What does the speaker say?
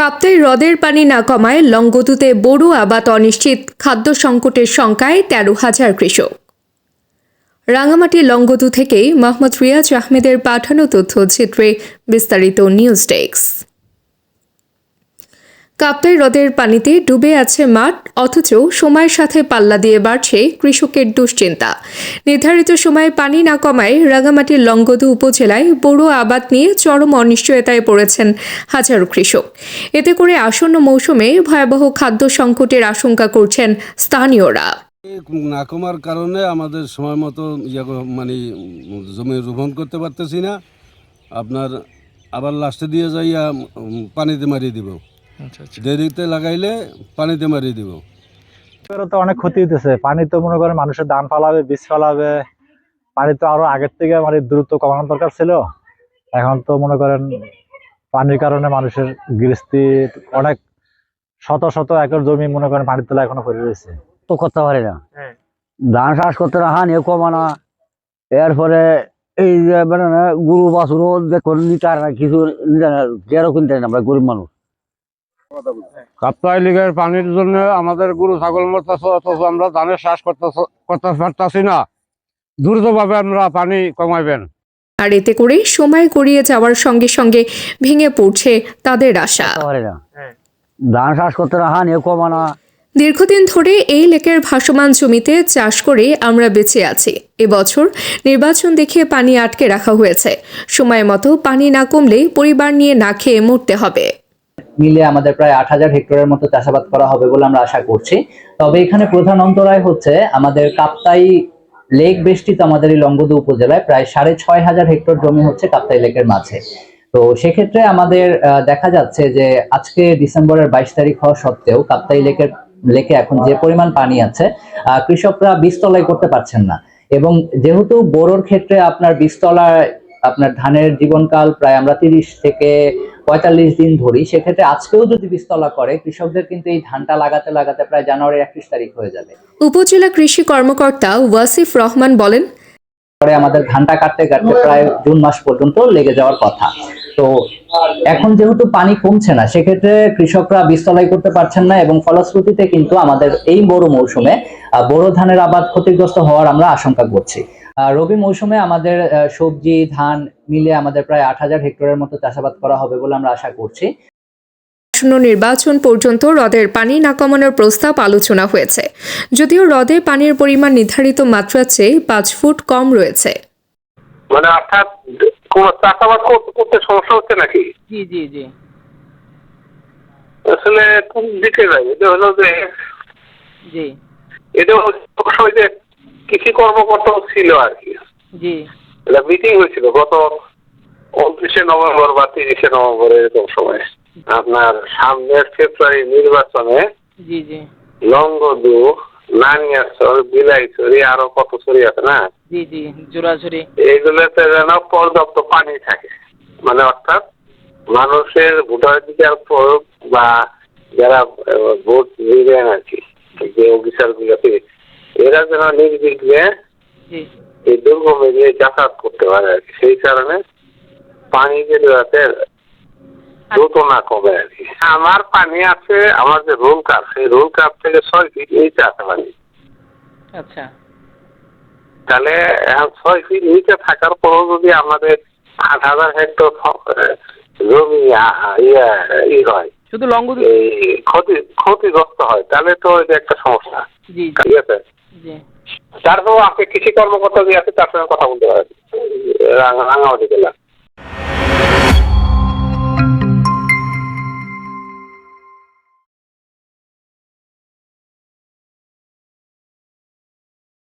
কাপ্তাই হ্রদের পানি না কমায় লংগদুতে বোরো আবাদ অনিশ্চিত, খাদ্য সংকটের শঙ্কায় 13,000 কৃষক। রাঙামাটি লংগদু থেকে মোহাম্মদ রিয়াজ আহমেদের পাঠানো তথ্যচিত্রে বিস্তারিত নিউজ ডেস্ক। কাপ্তাই হ্রদের পানিতে ডুবে আছে মাঠ, অথচ সময়ের সাথে পাল্লা দিয়ে বাড়ছে কৃষকের দুশ্চিন্তা। নির্ধারিত সময়ে পানি না কমায় রাঙামাটির লংগদু উপজেলায় বোরো আবাদ নিয়ে চরম অনিশ্চয়তায় পড়েছেন হাজারো কৃষক। এতে করে আসন্ন মৌসুমে ভয়াবহ খাদ্য সংকটের আশঙ্কা করছেন স্থানীয়রা। না কমার কারণে আমাদের সময় মতো জমি রোপণ করতে পারতেছি না। আপনার আবার লাস্টে দিয়ে যাইয়া পানিতে মারিয়ে দিব। দেরিতে লাগাইলে পানিতে মারিয়ে দিব। তো অনেক ক্ষতি হইতেছে। পানি তো মনে করেন মানুষের ধান ফালাবে, বীজ ফালাবে। পানি তো আরো আগের থেকে দ্রুত কমানোর দরকার ছিল। এখন তো মনে করেন পানির কারণে মানুষের গৃহস্থী অনেক শত শত একর জমি মনে করেন পানির তলায় এখনো পড়ে রয়েছে। তো করতে পারি না, ধান চাষ করতে না, হানিও কমানা। এরপরে এই যে গরু বাছুরও দেখুন নিতে না, কিছু নিতে না, গেরও কিনতে না। আমরা গরিব মানুষ। কাপ্তাই লিগের পানির জন্য আমাদের গরু ছাগল মরতেছে, অথচ আমরা ধানের চাষ করতে পারতাছি না। দ্রুতভাবে আমরা পানি কমাইবেন। আর এতে করে সময় গড়িয়ে যাওয়ার সঙ্গে সঙ্গে ভেঙে পড়ছে তাদের আশা। ধান চাষ করতে না, হানিও কমানা। দীর্ঘদিন ধরে এই লেকের ভাসমান জমিতে চাষ করে আমরা বেঁচে আছি। এবছর নির্বাচন দেখিয়ে পানি আটকে রাখা হয়েছে। সময় মতো পানি না কমলে পরিবার নিয়ে না খেয়ে মরতে হবে। মিলে আমাদের প্রায় 8,000 হেক্টরের মতো চাষাবাদ করা হবে বলে আমরা আশা করছি। তবে এখানে প্রধান অন্তরায় হচ্ছে আমাদের কাপ্তাই লেক বেষ্টিত আমাদের এই লংগদু উপজেলায় প্রায় 6,500 হেক্টর জমি হচ্ছে কাপ্তাই লেকের মাঝে। তো সেক্ষেত্রে আমাদের দেখা যাচ্ছে যে আজকে ডিসেম্বরের 22 তারিখ হওয়া সত্ত্বেও কাপ্তাই লেকে এখন যে পরিমাণ পানি আছে, কৃষকরা বীজতলাই করতে পারছেন না। এবং যেহেতু বোরোর ক্ষেত্রে আপনার বীজতলায় আপনার ধানের জীবনকাল প্রায় আমরা 30 থেকে 45 দিন ধরি, সেক্ষেত্রে আজকেও যদি বীজতলা করে কৃষকদের কিন্তু এই ধানটা লাগাতে লাগাতে প্রায় জানুয়ারির 31 তারিখ হয়ে যাবে। উপজেলা কৃষি কর্মকর্তা ওয়াসিফ রহমান বলেন, পরে আমাদের ধানটা কাটতে কাটতে প্রায় জুন মাস পর্যন্ত লেগে যাওয়ার কথা। তো এখন যেহেতু পানি কমছে না, সেক্ষেত্রে কৃষকরা বীজতলাই করতে পারছেন না এবং ফলশ্রুতিতে কিন্তু আমাদের এই বড় মৌসুমে বোরো ধানের আবাদ ক্ষতিগ্রস্ত হওয়ার আমরা আশঙ্কা করছি। রবি মৌসুমে আমাদের সবজি ধান মিলে আমাদের প্রায় 8,000 হেক্টরের মতো চাষাবাদ করা হবে বলে আমরা আশা করছি। আসন্ন নির্বাচন পর্যন্ত হ্রদের পানি না কমানোর প্রস্তাব আলোচনা হয়েছে, যদিও হ্রদে পানির পরিমাণ নির্ধারিত মাত্রার চেয়ে 5 ফুট কম রয়েছে। অর্থাৎ চাষাবাদ করতে সমস্যা হচ্ছে নাকি? জি জি জি, আসলে কোন দিকে যাই, এটা হলো যে জি, এটা ওই যে কৃষি কর্মকর্তা ছিল আর কি। জি, এটা মিটিং হয়েছিল গত 29শে নভেম্বর বা 30শে নভেম্বর এরকম সময়। আপনার সামনের ফেব্রুয়ারি নির্বাচনে জি জি, লংগদু, নানিয়ারচর, বিলাইছড়ি, আরো কত ছড়ি আছে না, জি জি, জোড়াছড়ি, এইগুলোতে যেন পর্যাপ্ত পানি থাকে। অর্থাৎ মানুষের ভোটাধিকার প্রয়োগ বা যারা ভোট দিবেন আর কি, যে অফিসার গুলোকে, এরা যেন নির্বিঘ্নে এই দুর্গম এরিয়ায় যাতায়াত করতে পারে আর কি। সেই কারণে পানি যাতে দ্রুত না কমে আর কি। আমার পানি আছে, আমার যে রোল কাপ, সেই রোল কাপ থেকে 6 ফিট নিচে আছে পানি। আচ্ছা, তাহলে 6 ফিট নিচে থাকার পরও যদি আমাদের 8,000 হেক্টর জমি হয়, শুধু লংগদু ক্ষতিগ্রস্ত হয়, তাহলে তো এটা একটা সমস্যা। জি ঠিক আছে, জি, তারপর আপনি কৃষি কর্মকর্তা যে আছে তার সঙ্গে কথা বলতে পারেন রাঙামাটি জেলা।